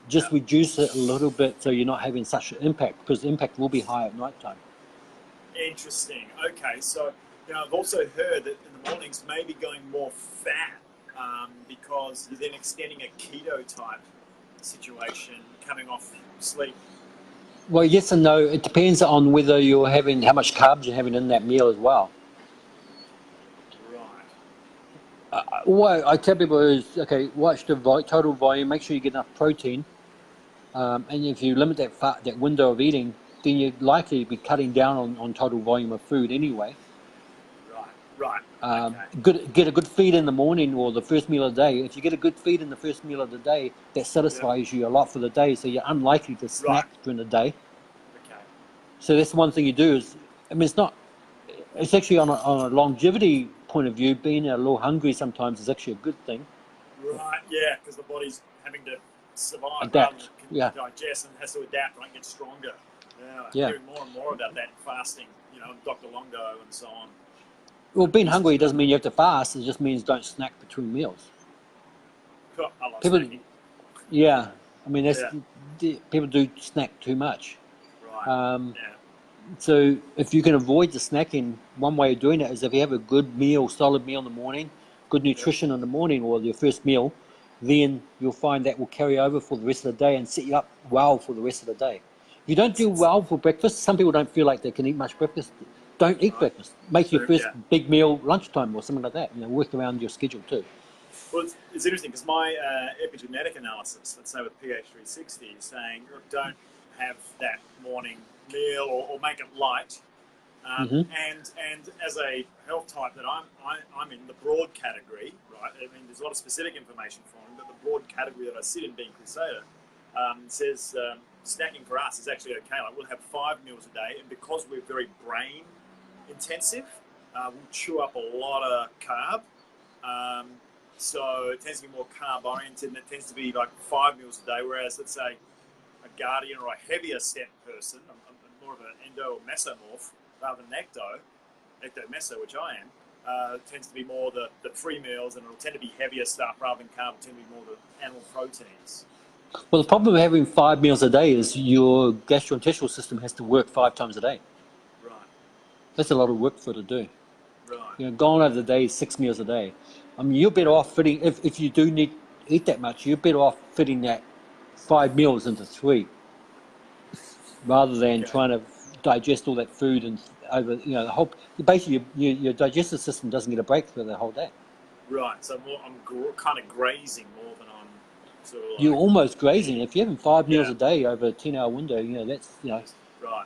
Just reduce it a little bit so you're not having such an impact, because the impact will be high at night time. Interesting. Okay, so I've also heard that in the mornings maybe going more fat because you're then extending a keto type situation coming off sleep. Well, yes and no. It depends on whether you're having, how much carbs you're having in that meal as well. Right. What I tell people is, okay, watch the total volume, make sure you get enough protein. And if you limit that window of eating, then you'd likely be cutting down on total volume of food anyway. Right. Okay. Get a good feed in the morning or the first meal of the day. If you get a good feed in the first meal of the day, that satisfies you a lot for the day, so you're unlikely to snack during the day. Okay. So that's one thing you do is, I mean, it's actually on a longevity point of view, being a little hungry sometimes is actually a good thing. Right, yeah, because the body's having to survive, adapt, digest, and has to adapt, right, get stronger. I'm hearing more and more about that fasting, Dr. Longo and so on. Well, being hungry doesn't mean you have to fast. It just means don't snack between meals. I like People, snacking. yeah, I mean, Yeah. people do snack too much. Right. Yeah. So if you can avoid the snacking, one way of doing it is if you have a good meal, solid meal in the morning, good Yep. nutrition in the morning or your first meal, then you'll find that will carry over for the rest of the day and set you up well for the rest of the day. If you don't do It's well for breakfast, some people don't feel like they can eat much breakfast. Don't eat right. breakfast. Make your So first yeah. big meal lunchtime or something like that. Work around your schedule too. Well, it's interesting because my epigenetic analysis, let's say with PH360, is saying look, don't have that morning meal or make it light. Hmm. And as a health type that I'm in the broad category, right? I mean, there's a lot of specific information for me, but the broad category that I sit in, being Crusader, says snacking for us is actually okay. Like we'll have 5 meals a day, and because we're very brain intensive, we'll chew up a lot of carb. Um, so it tends to be more carb oriented, and it tends to be like 5 meals a day. Whereas, let's say, a guardian or a heavier set person, I'm more of an endo or mesomorph rather than ecto-meso, which I am, tends to be more the 3 meals, and it'll tend to be heavier stuff rather than carb. It'll tend to be more the animal proteins. Well, the problem with having 5 meals a day is your gastrointestinal system has to work 5 times a day. Right, That's a lot of work for it to do. right. Going over the day, 6 meals a day. I mean, you're better off fitting, if you do need to eat that much, you're better off fitting that 5 meals into 3 rather than Okay. trying to digest all that food and over, the whole, basically your digestive system doesn't get a break for the whole day. Right. So I'm kind of grazing more than I'm sort of You're like almost grazing. eating. If you're having 5 meals Yeah. a day over a 10-hour window, that's, Right.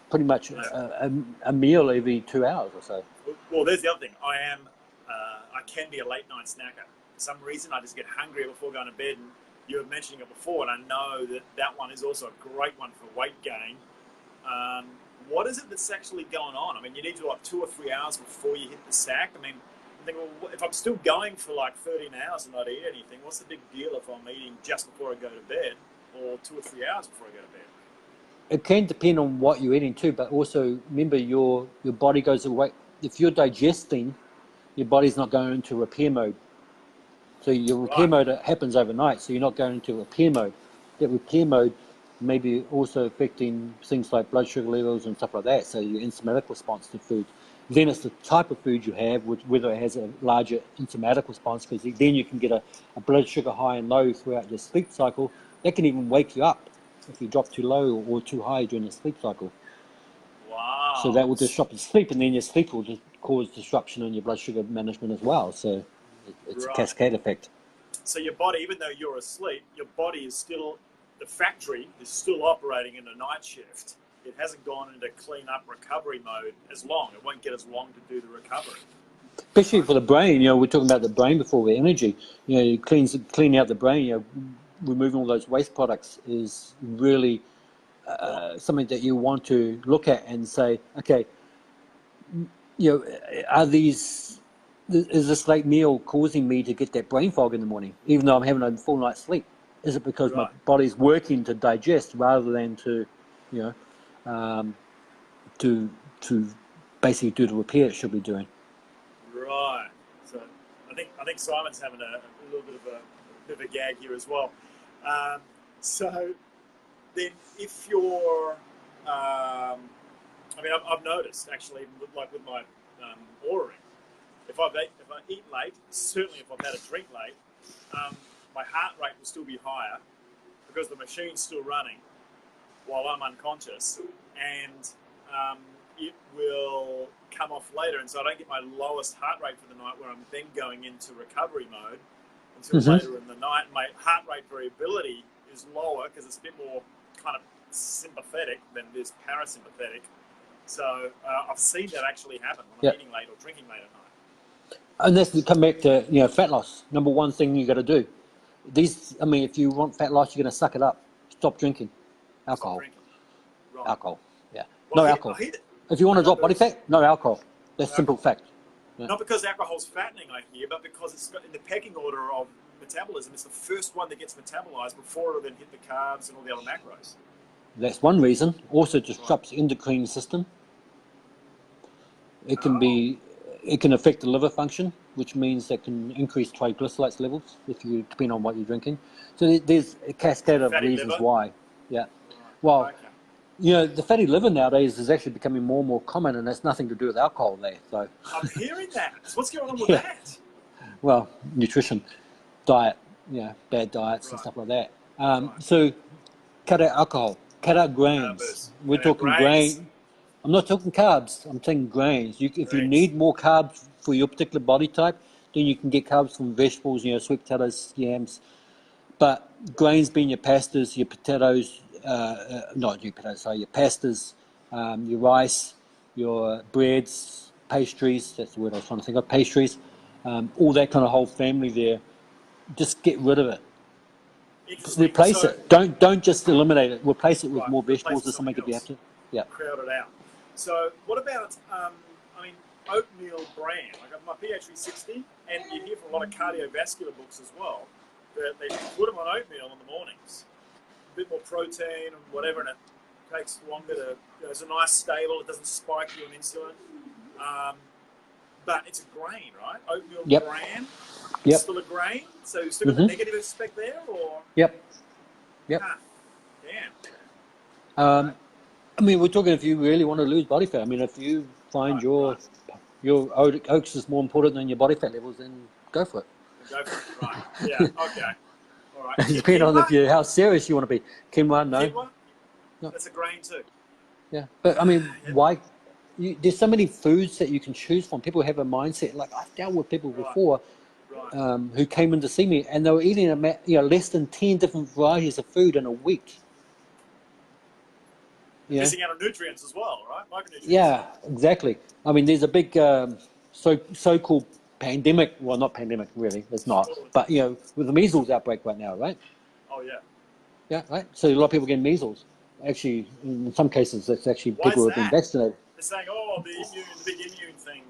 pretty much Yeah. a meal every 2 hours or so. Well, there's the other thing. I can be a late night snacker. For some reason, I just get hungrier before going to bed. And you were mentioning it before, and I know that one is also a great one for weight gain. What is it that's actually going on? I mean, you need to like 2 or 3 hours before you hit the sack. I mean, I think, well, if I'm still going for like 13 hours and not eat anything, what's the big deal if I'm eating just before I go to bed or 2 or 3 hours before I go to bed? It can depend on what you're eating too, but also remember your body goes away. If you're digesting, your body's not going into repair mode. So your repair Right. mode happens overnight, so you're not going into repair mode. That repair mode may be also affecting things like blood sugar levels and stuff like that, so your enzymatic response to food. Then it's the type of food you have, whether it has a larger enzymatic response, because then you can get a blood sugar high and low throughout your sleep cycle. That can even wake you up if you drop too low or too high during the sleep cycle. So that Wow. will disrupt your sleep, and then your sleep will just cause disruption in your blood sugar management as well. So it's a Right. cascade effect. So your body, even though you're asleep, your body is still, the factory is still operating in a night shift. It hasn't gone into clean up recovery mode as long. It won't get as long to do the recovery. Especially for the brain, we're talking about the brain before the energy. Cleaning out the brain, removing all those waste products is really something that you want to look at and say, okay, is this late meal causing me to get that brain fog in the morning, even though I'm having a full night's sleep? Is it because my Right. body's working to digest rather than to, um, to basically do the repair it should be doing? Right. So I think Simon's having a little bit of a gag here as well. So then, if you're, I mean, I've noticed actually, with my ordering, if I eat late, certainly if I've had a drink late, my heart rate will still be higher because the machine's still running while I'm unconscious, and it will come off later, and so I don't get my lowest heart rate for the night, where I'm then going into recovery mode until later in the night. My heart rate variability is lower because it's a bit more kind of sympathetic than it is parasympathetic. So I've seen that actually happen when I'm eating late or drinking late at night. And that's to come back to fat loss. Number one thing you got to do. If you want fat loss, you're going to suck it up. Stop drinking alcohol. Stop drinking. Right. Alcohol. Yeah. Well, No alcohol. I hear that. If you want to drop body fat, no alcohol. That's simple fact. Yeah. Not because alcohol's fattening, I hear, but because it's in the pecking order of metabolism. It's the first one that gets metabolized before it'll then hit the carbs and all the other macros. That's one reason. Also disrupts the endocrine system. It can be it can affect the liver function, which means that can increase triglycerides levels if you depend on what you're drinking. So there's a cascade of Fatty reasons liver? why. Yeah. Well, Okay. you know, the fatty liver nowadays is actually becoming more and more common, and that's nothing to do with alcohol there. So, I'm hearing that. So what's going on with Yeah. that? well, nutrition, diet, bad diets and Right. stuff like that. Right. So, cut out alcohol, cut out grains. Carbs. We're Cut out talking grains. grain. I'm not talking carbs. I'm saying grains. If you Grains. need more carbs for your particular body type, then you can get carbs from vegetables, sweet potatoes, yams. But grains being your pastas, your potatoes, not your potatoes, sorry, your pastas, your rice, your breads, pastries, that's the word I was trying to think of, pastries, all that kind of whole family there, just get rid of it. Interesting. Replace So, it. Don't just eliminate it. Replace it with right, more replace vegetables with or something if you have else. to. Yeah. Crowd it out. So what about, I mean, oatmeal bran? I got my PH360, and you hear from a lot of cardiovascular books as well that they put them on oatmeal in the mornings. A bit more protein and whatever, and it takes longer to, it's a nice stable, it doesn't spike you on insulin. But it's a grain, right? Oatmeal Yep. bran. Yep. Still a grain? So you still got the negative aspect there, or? Yep. Yep. Ah, damn. I mean, we're talking if you really want to lose body fat. I mean, if you find your oats is more important than your body fat levels, then go for it. Go for it. Right. Yeah. Okay. All right. Depending on how serious you want to be. Quinoa, no. Quinoa? No. That's a grain too. Yeah, but I mean, why? There's so many foods that you can choose from. People have a mindset. Like I've dealt with people before who came in to see me, and they were eating less than 10 different varieties of food in a week. Missing out on nutrients as well, right? Micronutrients. Yeah, exactly. I mean, there's a big so-called pandemic. Well, not pandemic, really. It's not. But with the measles outbreak right now, right? Oh yeah. Yeah, right. So a lot of people get measles. Actually, in some cases, it's actually Why people is who have been that? vaccinated. They're saying, oh, the big immune thing,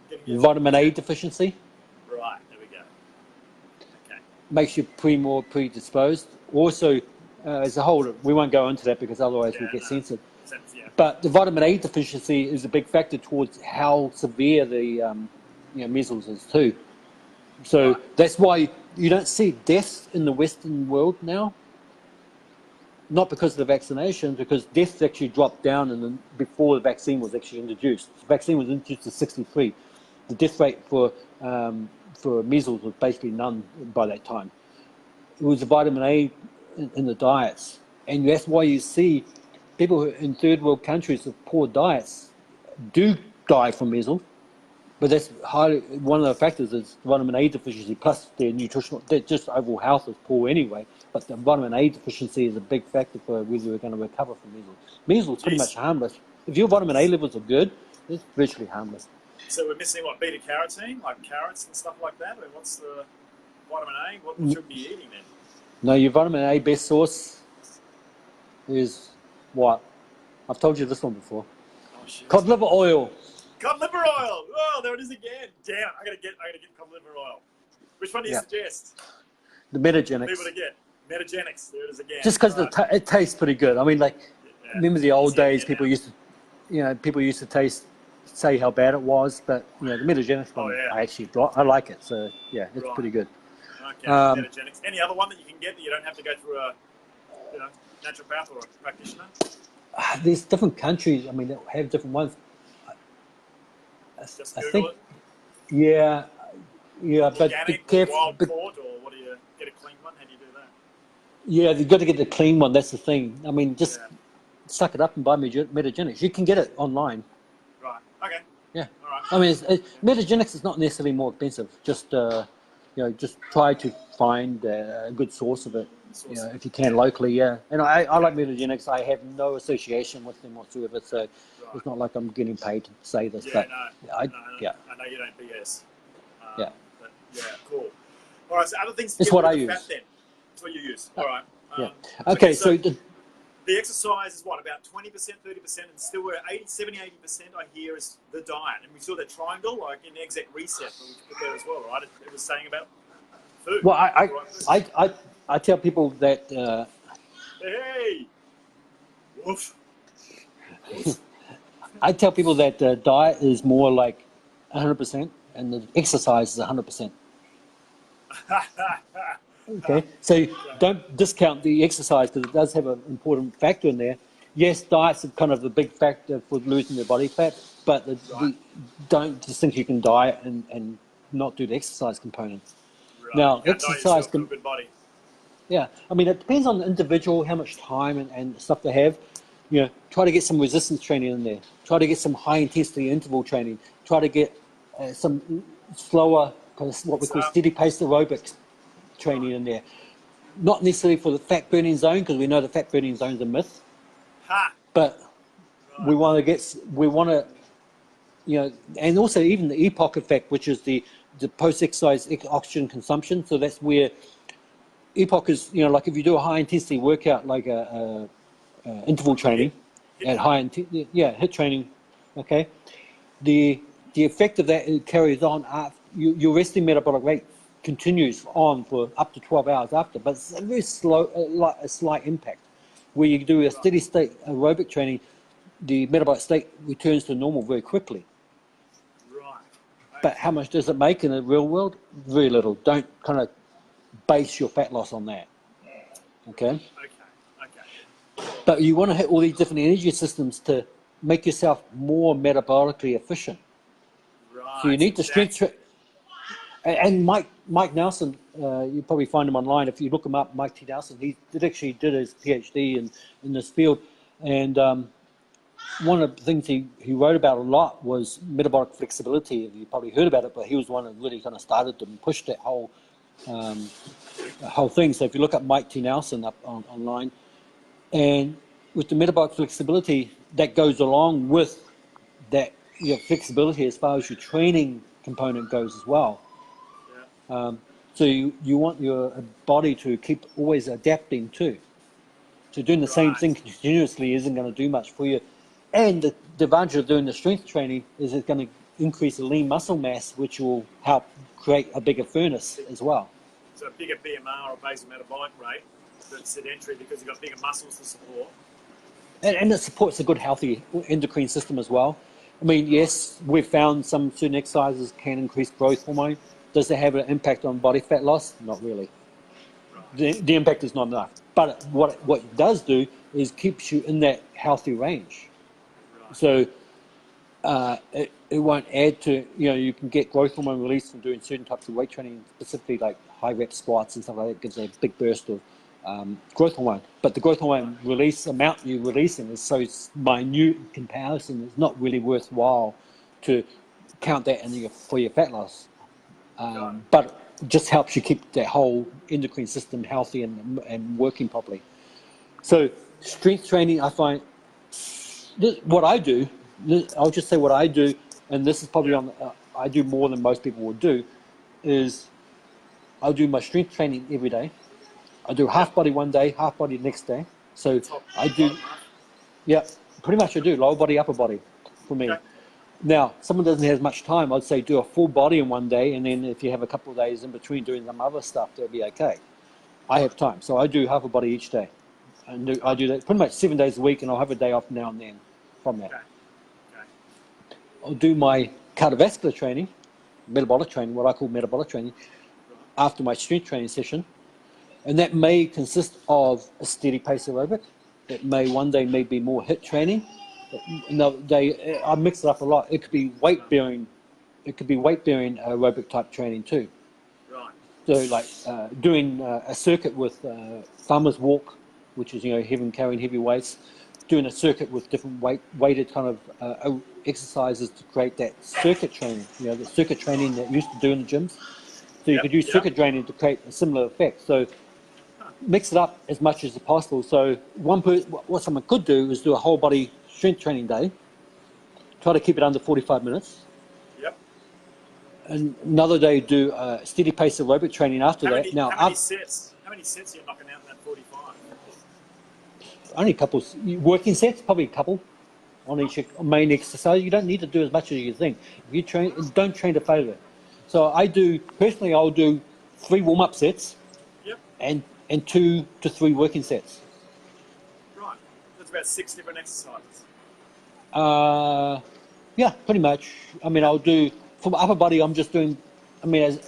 getting Vitamin A deficiency. Right. There we go. Okay. Makes you more predisposed. Also, as a whole, we won't go into that because otherwise we'll get censored. Yeah. But the vitamin A deficiency is a big factor towards how severe the measles is too. So that's why you don't see deaths in the Western world now. Not because of the vaccination, because deaths actually dropped down before the vaccine was actually introduced. The vaccine was introduced in '63. The death rate for measles was basically none by that time. It was the vitamin A in the diets, and that's why you see people in third world countries with poor diets do die from measles. But that's one of the factors is vitamin A deficiency plus their just overall health is poor anyway. But the vitamin A deficiency is a big factor for whether we're going to recover from measles. Measles is pretty much harmless. If your vitamin A levels are good, it's virtually harmless. So we're missing what, beta carotene, like carrots and stuff like that? I mean, what's the vitamin A? What should we be eating then? No, your vitamin A best source is what? I've told you this one before. Oh, shit. Cod liver oil. Cod liver oil. Oh, there it is again. Damn, I gotta get cod liver oil. Which one do you suggest? The Metagenics. People to get Metagenics. There it is again. Just because it tastes pretty good. I mean, remember the old days? People used to say how bad it was, but the Metagenics one, I like it. So yeah, it's pretty good. Okay, Metagenics. Any other one that you can get that you don't have to go through a naturopath or a practitioner? There's different countries. I mean, that have different ones. Just I Google think, it. yeah, Organic, but be careful. wild caught, or what do you get a clean one? How do you do that? Yeah, you've got to get the clean one. That's the thing. I mean, just suck it up and buy Metagenics. You can get it online. Right. Okay. Yeah. All right. I mean, Metagenics is not necessarily more expensive. Just just try to find a good source of it. If you can locally, yeah. And I like Metagenics. I have no association with them whatsoever, so it's not like I'm getting paid to say this. Yeah, but I know you don't BS. Yeah. But yeah, cool. All right, so other things. That's what I use. Fat, then. That's what you use. All right. Yeah. Okay, so the exercise is what, about 20%, 30%, and still we're 70, 80% I hear is the diet. And we saw that triangle, like in Exec Reset, that we put there as well, right? It was saying about food. Well, I tell people that... hey! Woof. I tell people that diet is more like 100%, and the exercise is 100%. Okay, so don't discount the exercise because it does have an important factor in there. Yes, diet's kind of the big factor for losing the body fat, but don't just think you can diet and not do the exercise component. Right. Now, You can't diet yourself to a good body. yeah, I mean, it depends on the individual, how much time and stuff they have. You know, try to get some resistance training in there. Try to get some high-intensity interval training. Try to get some slower, kind of what we call steady-paced aerobics training in there. Not necessarily for the fat-burning zone, because we know the fat-burning zone is a myth. Ha! But we want to, you know, and also even the EPOC effect, which is the post-exercise oxygen consumption. So that's where EPOC is, you know, like if you do a high-intensity workout, like a interval training, at HIIT training, okay, the effect of that, it carries on after your resting metabolic rate continues on for up to 12 hours after, but it's a very slow, a slight impact. Where you do a steady state aerobic training, the metabolic state returns to normal very quickly. Right. But how much does it make in the real world? Very little. Don't kind of base your fat loss on that. Okay? Okay. But you want to hit all these different energy systems to make yourself more metabolically efficient. Right. So you need to strength. And Mike Nelson, you probably find him online if you look him up. Mike T. Nelson, he did his PhD in this field, and one of the things he wrote about a lot was metabolic flexibility. You probably heard about it, but he was one that really kind of started to push that whole thing. So if you look up Mike T. Nelson up online, and with the metabolic flexibility, that goes along with that flexibility as far as your training component goes as well. So you want your body to keep always adapting too. So doing the same thing continuously isn't going to do much for you. And the advantage of doing the strength training is it's going to increase the lean muscle mass, which will help create a bigger furnace as well. So a bigger BMR or basal metabolic rate than sedentary because you've got bigger muscles to support. And it supports a good, healthy endocrine system as well. I mean, yes, we've found some certain exercises can increase growth hormone. Does it have an impact on body fat loss? Not really. The impact is not enough. But what it does do is keeps you in that healthy range. So it won't add to, you can get growth hormone release from doing certain types of weight training, specifically like high rep squats and stuff like that. It gives a big burst of growth hormone. But the growth hormone release amount you're releasing is so minute in comparison, it's not really worthwhile to count that for your fat loss. But it just helps you keep that whole endocrine system healthy and working properly. So strength training, I find, what I do, I'll just say what I do, and this is probably I do more than most people would do, is I'll do my strength training every day. I do half body one day, half body the next day. So I do, pretty much I do, lower body, upper body for me. Okay. Now, someone doesn't have as much time, I'd say do a full body in one day, and then if you have a couple of days in between doing some other stuff, that'll be okay. I have time, so I do half a body each day. And I do that pretty much 7 days a week, and I'll have a day off now and then from that. Okay. I'll do my cardiovascular training, metabolic training, what I call metabolic training, after my strength training session. And that may consist of a steady pace aerobic. It may one day may be more HIIT training. Another day, I mix it up a lot. It could be weight bearing. It could be weight bearing aerobic type training too. Right. So like doing a circuit with farmer's walk, which is carrying heavy weights. Doing a circuit with different weighted kind of exercises to create that circuit training. The circuit training that you used to do in the gyms. So you could use circuit training to create a similar effect. So mix it up as much as possible. So what someone could do is do a whole body strength training day. Try to keep it under 45 minutes. Yep. And another day do steady pace aerobic training after that. How many sets are you knocking out in that 45? Only a couple. Working sets, probably a couple on each main exercise. You don't need to do as much as you think. If you train, don't train to failure. So I'll do 3 warm-up sets. Yep. And 2 to 3 working sets. Right. That's about 6 different exercises. Yeah, pretty much. I mean, I'll do for upper body, I'm just doing. I mean,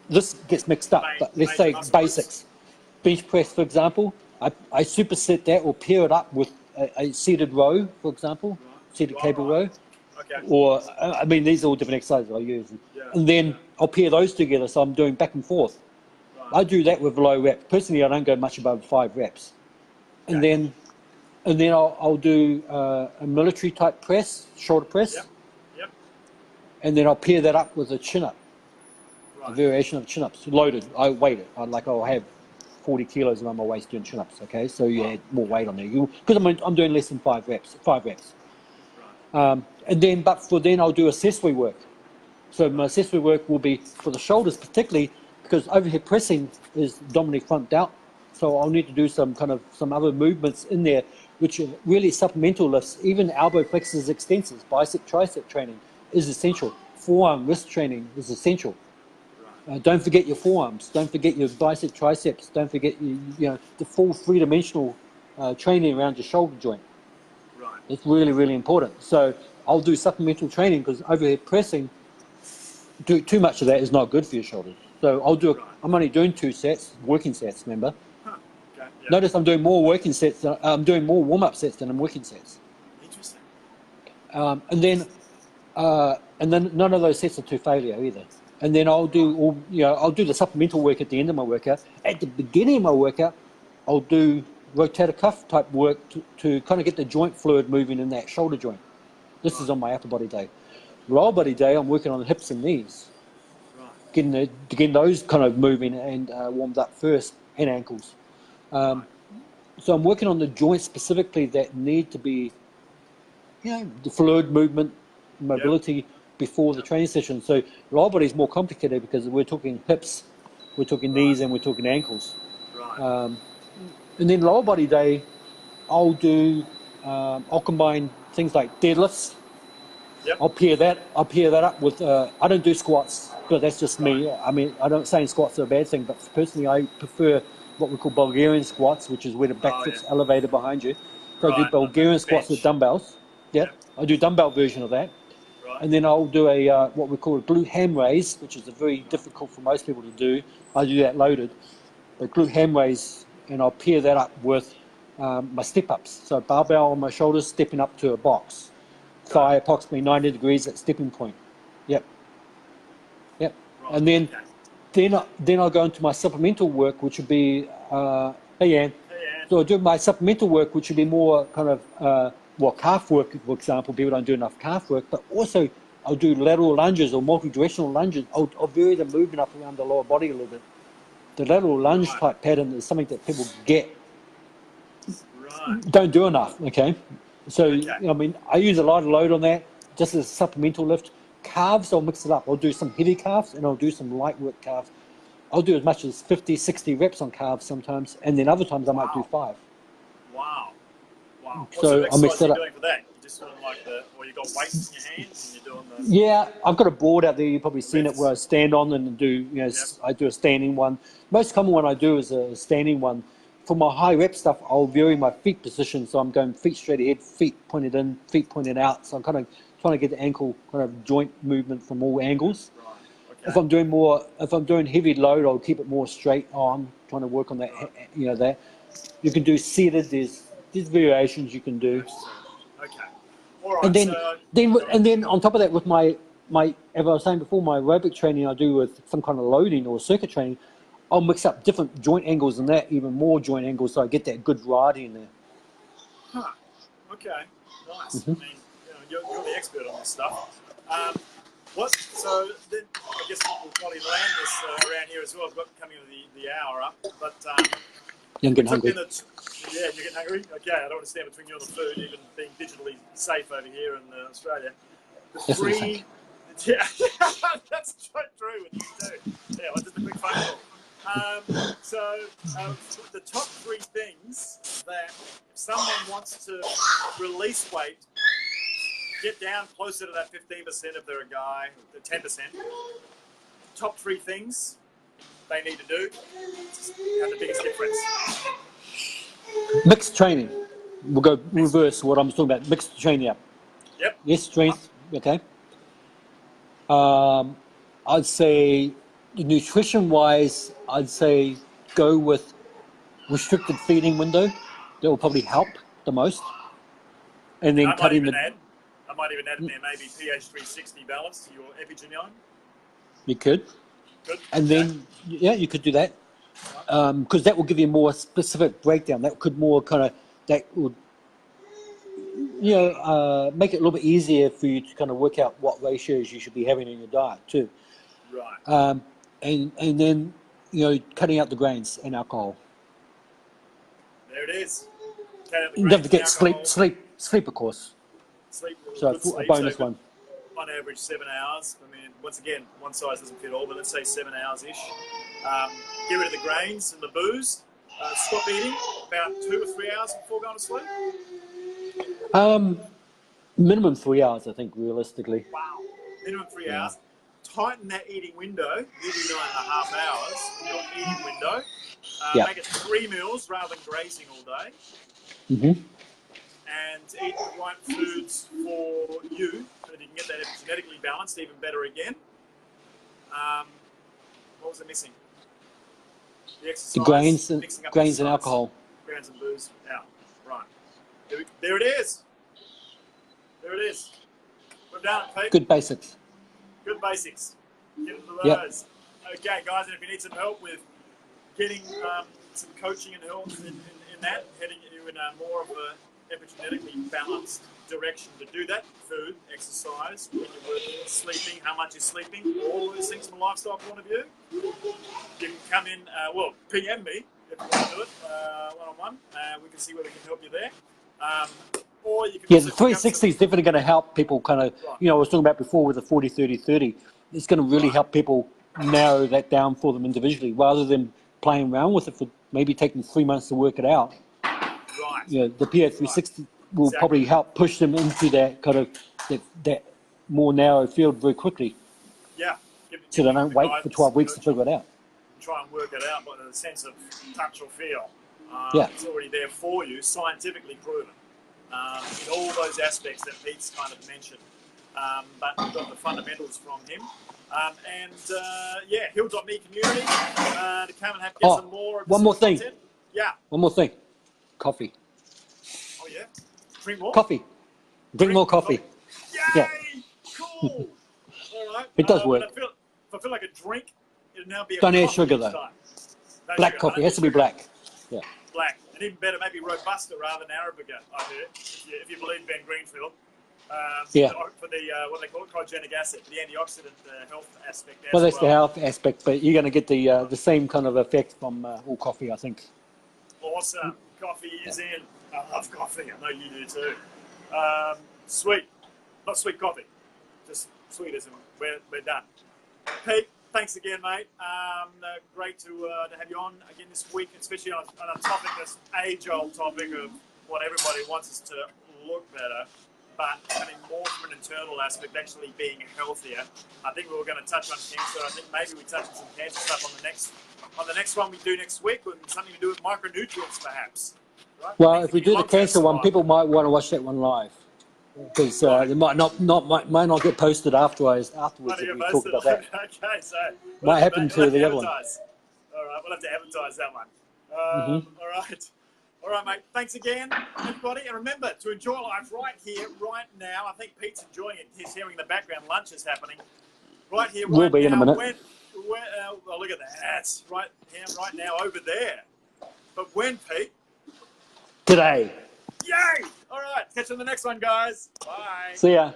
this gets mixed up, but let's say basics. Bench press, for example, I superset that or pair it up with a seated row, for example, seated cable row. Okay. Or, I mean, these are all different exercises I use. And then I'll pair those together, so I'm doing back and forth. I do that with low reps. Personally, I don't go much above 5 reps. And then I'll do a military type press, shoulder press. Yep. And then I'll pair that up with a chin-up, a variation of chin-ups, loaded. I weight it. I'll have 40 kilos around my waist doing chin-ups, okay? So you add more weight on there. Because I'm doing less than 5 reps. And then, I'll do accessory work. So my accessory work will be for the shoulders, particularly because overhead pressing is dominantly front delt. So I'll need to do some other movements in there, which are really supplemental lifts. Even elbow flexors, extensors, bicep, tricep training is essential. Forearm, wrist training is essential. Don't forget your forearms. Don't forget your bicep, triceps. Don't forget the full three-dimensional training around your shoulder joint. It's really, really important. So I'll do supplemental training because overhead pressing, too much of that is not good for your shoulders. So I'm only doing 2 sets, working sets, remember? Notice I'm doing more working sets, I'm doing more warm-up sets than I'm working sets. Interesting. And then none of those sets are to failure either. And then I'll do the supplemental work at the end of my workout. At the beginning of my workout, I'll do rotator cuff type work to kind of get the joint fluid moving in that shoulder joint. This is on my upper body day. Lower body day, I'm working on the hips and knees. Getting those kind of moving and warmed up first, and ankles. So I'm working on the joints specifically that need to be, the fluid movement, mobility before the training session. So lower body is more complicated because we're talking hips, we're talking knees, and we're talking ankles. And then lower body day, I'll combine things like deadlifts. I'll pair that up with. I don't do squats because that's just me. I mean, I don't say squats are a bad thing, but personally, I prefer what we call Bulgarian squats, which is where the back foot's elevated behind you. So I do Bulgarian squats with dumbbells. I do dumbbell version of that. And then I'll do a what we call a glute ham raise, which is very difficult for most people to do. I do that loaded, but glute ham raise, and I'll pair that up with my step-ups. So barbell on my shoulders, stepping up to a box. Thigh approximately 90 degrees at stepping point. And then I'll go into my supplemental work, which would be, hey Ann. So I'll do my supplemental work, which would be more kind of, calf work, for example. People don't do enough calf work, but also I'll do lateral lunges or multi-directional lunges. I'll vary the movement up around the lower body a little bit. The lateral lunge type pattern is something that people don't do enough, okay? So, I mean, I use a lot of load on that, just as a supplemental lift. Calves, I'll mix it up. I'll do some heavy calves and I'll do some light work calves. I'll do as much as 50, 60 reps on calves sometimes, and then other times I might do 5. Wow. So What's the exercise you're doing for that? You're just doing you got weights in your hands and you're doing the... Yeah, I've got a board out there, you've probably seen it, where I stand on and do, I do a standing one. Most common one I do is a standing one. For my high rep stuff, I'll vary my feet position, so I'm going feet straight ahead, feet pointed in, feet pointed out. So I'm kind of trying to get the ankle kind of joint movement from all angles. If I'm doing heavy load, I'll keep it more straight on, trying to work on that. That you can do seated. There's variations you can do. All right. And then on top of that, with my as I was saying before, my aerobic training I do with some kind of loading or circuit training. I'll mix up different joint angles and that, even more joint angles, so I get that good variety in there. Okay. Nice. I mean, you're the expert on this stuff. So then I guess we'll probably land this around here as well. I've got coming to the hour up, but I'm getting hungry. You're getting hungry. Okay, I don't want to stand between you and the food, even being digitally safe over here in Australia. That's so true. What you do. Yeah, just a quick phone call. The top 3 things that if someone wants to release weight, get down closer to that 15% if they're a guy, the 10%. Top 3 things they need to do to have the biggest difference. Mixed training. We'll go reverse what I'm talking about. Mixed training up. Yep. Yes, strength. Okay. I'd say nutrition-wise, I'd say go with restricted feeding window. That will probably help the most. And then I might even add in there maybe pH 360 balance to your epigenome. You could. Good. And then, yeah, you could do that. Because that will give you a more specific breakdown. That could more kind of, that would, make it a little bit easier for you to kind of work out what ratios you should be having in your diet too. Right. And then, cutting out the grains and alcohol. There it is. Cut out the You don't have to grains get and alcohol. sleep, of course. Sleep. So Good a sleep. bonus So one. on average 7 hours. I mean, once again, one size doesn't fit all, but let's say 7 hours ish. Get rid of the grains and the booze. Stop eating about 2 or 3 hours before going to sleep. Minimum 3 hours, I think, realistically. Wow. Minimum 3 hours. Tighten that eating window, maybe 9.5 hours in your eating window. Make it 3 meals rather than grazing all day. Mm-hmm. And eat the right foods for you, so that you can get that genetically balanced, even better again. What was I missing? The exercise. The grains and exercise, alcohol. Grains and booze out. Right. There it is. There it is. We've done it, Pete. Good basics. Good basics. Get into those. Yep. Okay, guys, and if you need some help with getting some coaching and help in that, heading you in a more of a epigenetically balanced direction to do that, food, exercise, when you're working, sleeping, how much you're sleeping, all those things from a lifestyle point of view, you can come in, PM me if you want to do it one-on-one. We can see where we can help you there. Or you can the 360 is definitely going to help people kind of, I was talking about before with the 40-30-30. It's going to really help people narrow that down for them individually rather than playing around with it for maybe taking 3 months to work it out. Right. The pH 360 will probably help push them into that kind of that more narrow field very quickly. Yeah. So they don't wait for 12 weeks to figure it out. Try and work it out by the sense of touch or feel. Yeah. It's already there for you, scientifically proven. In all those aspects that Pete's kind of mentioned. But we've got the fundamentals from him. Hill.me community to come and get some more of one more thing. content. Yeah. One more thing. Coffee. Oh, yeah? Drink more? Coffee. Drink more coffee. Yay! Yeah. Cool. All right. It does work. If I feel like a drink, it'll now be a Don't add coffee sugar, each though. time. No Black sugar. coffee. It has to be black. Yeah. Black. And even better, maybe Robusta rather than Arabica, I heard, if you believe Ben Greenfield. For the, what they call it, cryogenic acid, the antioxidant health aspect as Well, that's the health aspect, but you're going to get the same kind of effect from all coffee, I think. Awesome. Coffee is in. I love coffee. I know you do too. Sweet. Not sweet coffee. Just sweet as in we're done. Pete, thanks again, mate. Great to have you on again this week, especially on a topic, this age-old topic of what everybody wants us to look better, but having more from an internal aspect, actually being healthier. I think we were going to touch on cancer. I think maybe we touch on some cancer stuff on the next one we do next week, with something to do with micronutrients, perhaps. Right? Well, if we do the cancer one, people might want to watch that one live, because it might not get posted afterwards if we talk about that. Okay, so might happen to the other one. All right, we'll have to advertise that one. All right, mate. Thanks again, everybody. And remember to enjoy life right here, right now. I think Pete's enjoying it. He's hearing in the background lunch is happening. Right here, right now. Will be in a minute. Look at that. Right here, right now, over there. But when, Pete? Today. Yay! All right. Catch you on the next one, guys. Bye. See ya.